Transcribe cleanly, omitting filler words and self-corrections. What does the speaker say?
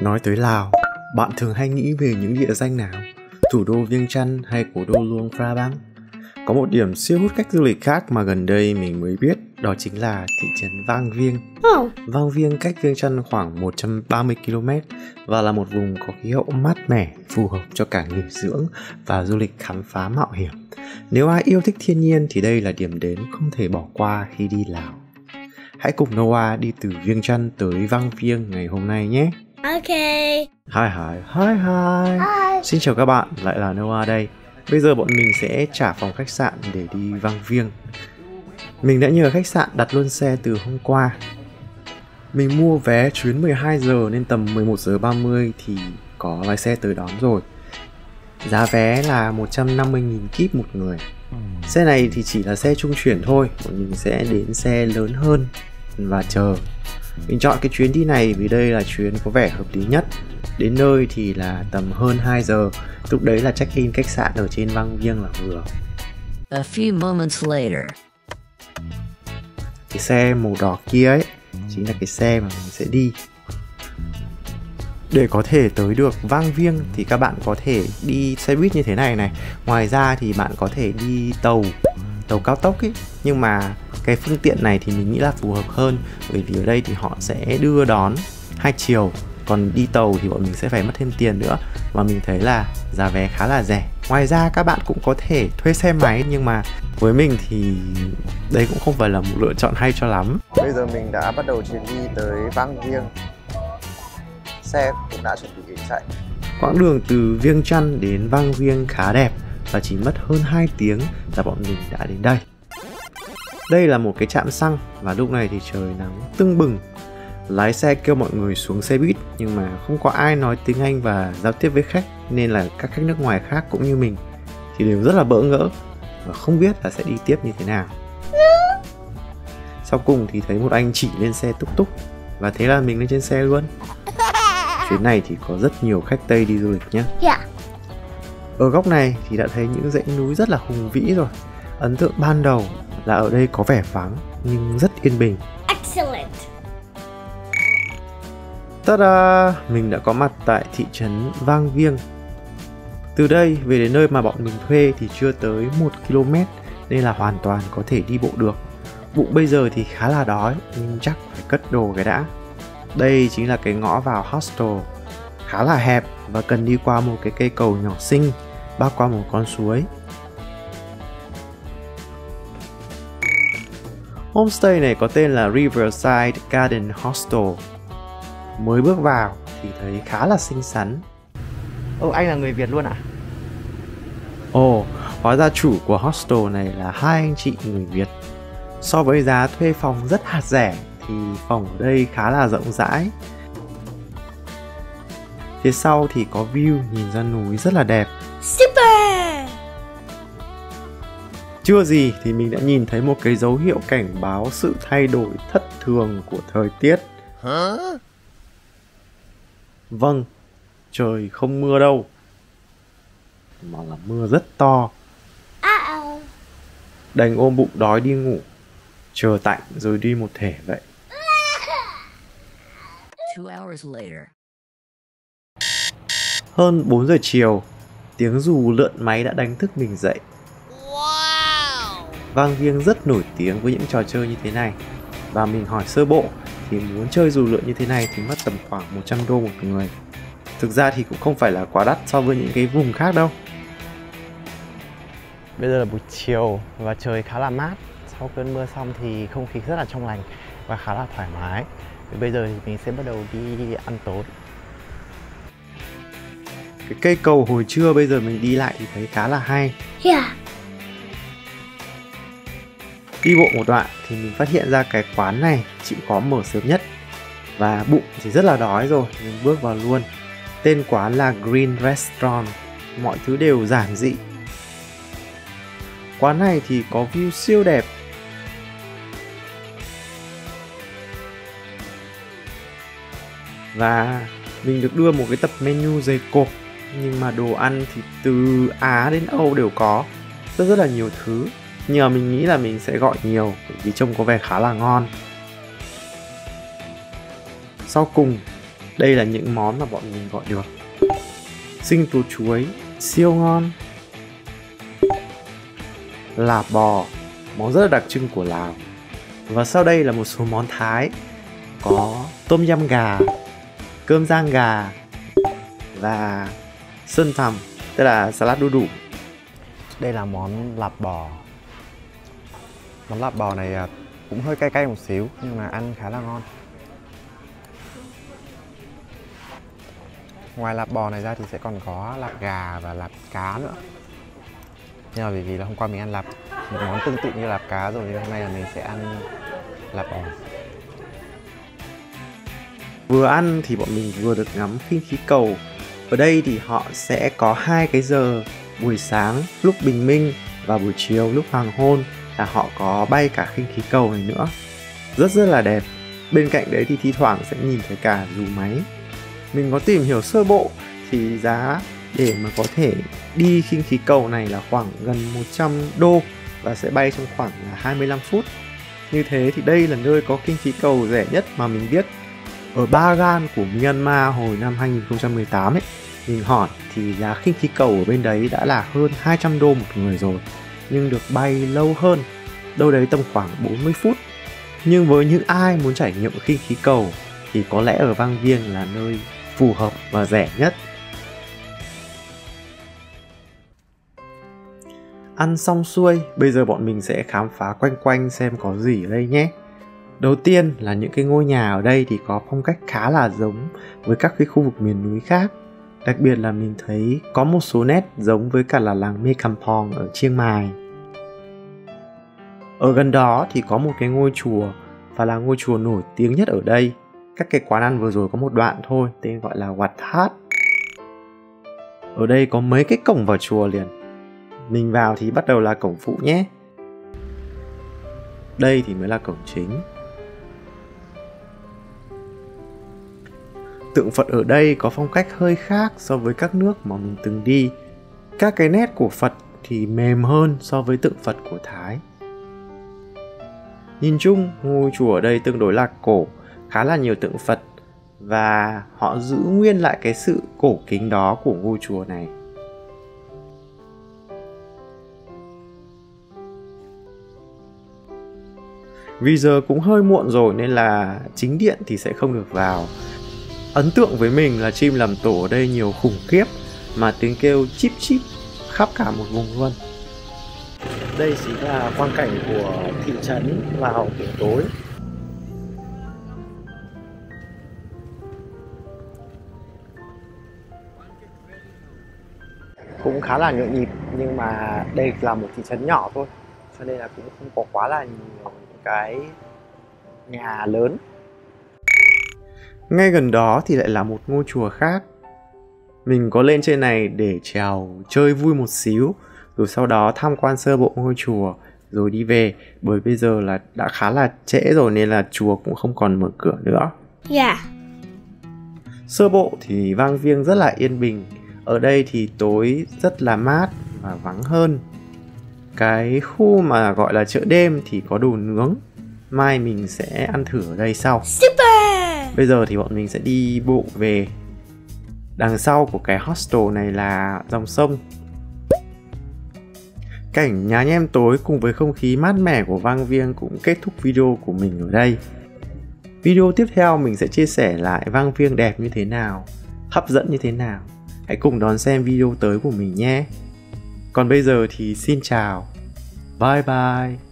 Nói tới Lào, bạn thường hay nghĩ về những địa danh nào? Thủ đô Viêng Chăn hay cố đô Luang Prabang? Có một điểm siêu hút khách du lịch khác mà gần đây mình mới biết, đó chính là thị trấn Vang Vieng. Vang Vieng cách Viêng Chăn khoảng 130 km và là một vùng có khí hậu mát mẻ, phù hợp cho cả nghỉ dưỡng và du lịch khám phá mạo hiểm. Nếu ai yêu thích thiên nhiên thì đây là điểm đến không thể bỏ qua khi đi Lào. Hãy cùng Noah đi từ Viêng Chăn tới Vang Vieng ngày hôm nay nhé. Ok. Hi. Xin chào các bạn, lại là Noah đây. Bây giờ bọn mình sẽ trả phòng khách sạn để đi Vang Vieng. Mình đã nhờ khách sạn đặt luôn xe từ hôm qua. Mình mua vé chuyến 12 giờ nên tầm 11 giờ 30 thì có lái xe tới đón rồi. Giá vé là 150.000 kíp một người. Xe này thì chỉ là xe trung chuyển thôi, bọn mình sẽ đến xe lớn hơn và chờ. Mình chọn cái chuyến đi này vì đây là chuyến có vẻ hợp lý nhất. Đến nơi thì là tầm hơn 2 giờ, lúc đấy là check-in khách sạn ở trên Vang Vieng là vừa. A few moments later. Cái xe màu đỏ kia ấy chính là cái xe mà mình sẽ đi. Để có thể tới được Vang Vieng thì các bạn có thể đi xe buýt như thế này. Ngoài ra thì bạn có thể đi tàu cao tốc ấy. Nhưng mà cái phương tiện này thì mình nghĩ là phù hợp hơn, bởi vì ở đây thì họ sẽ đưa đón hai chiều. Còn đi tàu thì bọn mình sẽ phải mất thêm tiền nữa. Và mình thấy là giá vé khá là rẻ. Ngoài ra các bạn cũng có thể thuê xe máy, nhưng mà với mình thì đây cũng không phải là một lựa chọn hay cho lắm. Bây giờ mình đã bắt đầu chuyến đi tới Vang Vieng. Xe cũng đã chuẩn bị để chạy. Quãng đường từ Viêng Chăn đến Vang Vieng khá đẹp và chỉ mất hơn 2 tiếng là bọn mình đã đến đây. Đây là một cái trạm xăng và lúc này thì trời nắng tưng bừng. Lái xe kêu mọi người xuống xe buýt nhưng mà không có ai nói tiếng Anh và giao tiếp với khách, nên là các khách nước ngoài khác cũng như mình thì đều rất là bỡ ngỡ và không biết là sẽ đi tiếp như thế nào. Sau cùng thì thấy một anh chỉ lên xe túc túc và thế là mình lên trên xe luôn. Chuyến này thì có rất nhiều khách Tây đi du lịch nhé. Ở góc này thì đã thấy những dãy núi rất là hùng vĩ rồi. Ấn tượng ban đầu là ở đây có vẻ vắng nhưng rất yên bình. Excellent. Ta-da! Mình đã có mặt tại thị trấn Vang Vieng. Từ đây về đến nơi mà bọn mình thuê thì chưa tới 1 km nên là hoàn toàn có thể đi bộ được. Bụng bây giờ thì khá là đói nhưng chắc phải cất đồ cái đã. Đây chính là cái ngõ vào hostel, khá là hẹp và cần đi qua một cái cây cầu nhỏ xinh bắc qua một con suối. Homestay này có tên là Riverside Garden Hostel. Mới bước vào thì thấy khá là xinh xắn. Anh là người Việt luôn à? Hóa ra chủ của hostel này là hai anh chị người Việt. So với giá thuê phòng rất hạt rẻ thì phòng ở đây khá là rộng rãi. Phía sau thì có view nhìn ra núi rất là đẹp. Super. Chưa gì thì mình đã nhìn thấy một cái dấu hiệu cảnh báo sự thay đổi thất thường của thời tiết. Vâng, trời không mưa đâu, mà là mưa rất to. Đành ôm bụng đói đi ngủ, chờ tạnh rồi đi một thể vậy. 2 hours later. Hơn 4 giờ chiều, tiếng dù lượn máy đã đánh thức mình dậy. Vang Vieng rất nổi tiếng với những trò chơi như thế này. Và mình hỏi sơ bộ thì muốn chơi dù lượn như thế này thì mất tầm khoảng 100 đô một người. Thực ra thì cũng không phải là quá đắt so với những cái vùng khác đâu. Bây giờ là buổi chiều và trời khá là mát. Sau cơn mưa xong thì không khí rất là trong lành và khá là thoải mái. Bây giờ thì mình sẽ bắt đầu đi ăn tối. Cái cây cầu hồi trưa bây giờ mình đi lại thì thấy khá là hay. Đi bộ một đoạn thì mình phát hiện ra cái quán này chịu khó mở sớm nhất. Và bụng thì rất là đói rồi, mình bước vào luôn. Tên quán là Green Restaurant. Mọi thứ đều giản dị. Quán này thì có view siêu đẹp. Và mình được đưa một cái tập menu dày cộp. Nhưng mà đồ ăn thì từ Á đến Âu đều có. Rất là nhiều thứ. Nhưng mà mình nghĩ là mình sẽ gọi nhiều, bởi vì trông có vẻ khá là ngon. Sau cùng Đây là những món mà bọn mình gọi được. Sinh tố chuối, siêu ngon. Lạp bò, món rất là đặc trưng của Lào. Và sau đây là một số món Thái. Có tôm yum gà, cơm rang gà và sơn thầm, tức là salad đu đủ. Đây là món lạp bò. Món lạp bò này cũng hơi cay cay một xíu nhưng mà ăn khá là ngon. Ngoài lạp bò này ra thì sẽ còn có lạp gà và lạp cá nữa. Nhưng mà vì là hôm qua mình ăn một món tương tự như lạp cá rồi, thì hôm nay là mình sẽ ăn lạp bò. Vừa ăn thì bọn mình vừa được ngắm khinh khí cầu. Ở đây thì họ sẽ có 2 cái giờ, buổi sáng lúc bình minh và buổi chiều lúc hoàng hôn là họ có bay cả khinh khí cầu này nữa. Rất là đẹp. Bên cạnh đấy thì thi thoảng sẽ nhìn thấy cả dù máy. Mình có tìm hiểu sơ bộ thì giá để mà có thể đi khinh khí cầu này là khoảng gần 100 đô và sẽ bay trong khoảng 25 phút. Như thế thì đây là nơi có khinh khí cầu rẻ nhất mà mình biết. Ở Bagan của Myanmar hồi năm 2018 ấy, mình hỏi thì giá khinh khí cầu ở bên đấy đã là hơn 200 đô một người rồi, nhưng được bay lâu hơn, đâu đấy tầm khoảng 40 phút. Nhưng với những ai muốn trải nghiệm khinh khí cầu thì có lẽ ở Vang Vieng là nơi phù hợp và rẻ nhất. Ăn xong xuôi, bây giờ bọn mình sẽ khám phá quanh quanh xem có gì ở đây nhé. Đầu tiên là những cái ngôi nhà ở đây thì có phong cách khá là giống với các cái khu vực miền núi khác. Đặc biệt là mình thấy có một số nét giống với cả là làng Mae Kampong ở Chiang Mai. Ở gần đó thì có một cái ngôi chùa và là ngôi chùa nổi tiếng nhất ở đây. Các cái quán ăn vừa rồi có một đoạn thôi, tên gọi là Wat Hat. Ở đây có mấy cái cổng vào chùa liền. Mình vào thì bắt đầu là cổng phụ nhé. Đây thì mới là cổng chính. Tượng Phật ở đây có phong cách hơi khác so với các nước mà mình từng đi. Các cái nét của Phật thì mềm hơn so với tượng Phật của Thái. Nhìn chung, ngôi chùa ở đây tương đối là cổ, khá là nhiều tượng Phật và họ giữ nguyên lại cái sự cổ kính đó của ngôi chùa này. Vì giờ cũng hơi muộn rồi nên là chính điện thì sẽ không được vào. Ấn tượng với mình là chim làm tổ ở đây nhiều khủng khiếp, mà tiếng kêu chip chip khắp cả một vùng luôn. Đây chính là quang cảnh của thị trấn vào buổi tối. Cũng khá là nhộn nhịp, nhưng mà đây là một thị trấn nhỏ thôi, cho nên là cũng không có quá là nhiều cái nhà lớn. Ngay gần đó thì lại là một ngôi chùa khác. Mình có lên trên này để trèo chơi vui một xíu, rồi sau đó tham quan sơ bộ ngôi chùa rồi đi về, bởi bây giờ là đã khá là trễ rồi nên là chùa cũng không còn mở cửa nữa. Yeah. Sơ bộ thì Vang Vieng rất là yên bình. Ở đây thì tối rất là mát và vắng hơn. Cái khu mà gọi là chợ đêm thì có đồ nướng. Mai mình sẽ ăn thử ở đây sau. Super. Bây giờ thì bọn mình sẽ đi bộ về. Đằng sau của cái hostel này là dòng sông. Cảnh nhà nhem tối cùng với không khí mát mẻ của Vang Vieng cũng kết thúc video của mình ở đây. Video tiếp theo mình sẽ chia sẻ lại Vang Vieng đẹp như thế nào, hấp dẫn như thế nào. Hãy cùng đón xem video tới của mình nhé. Còn bây giờ thì xin chào. Bye bye.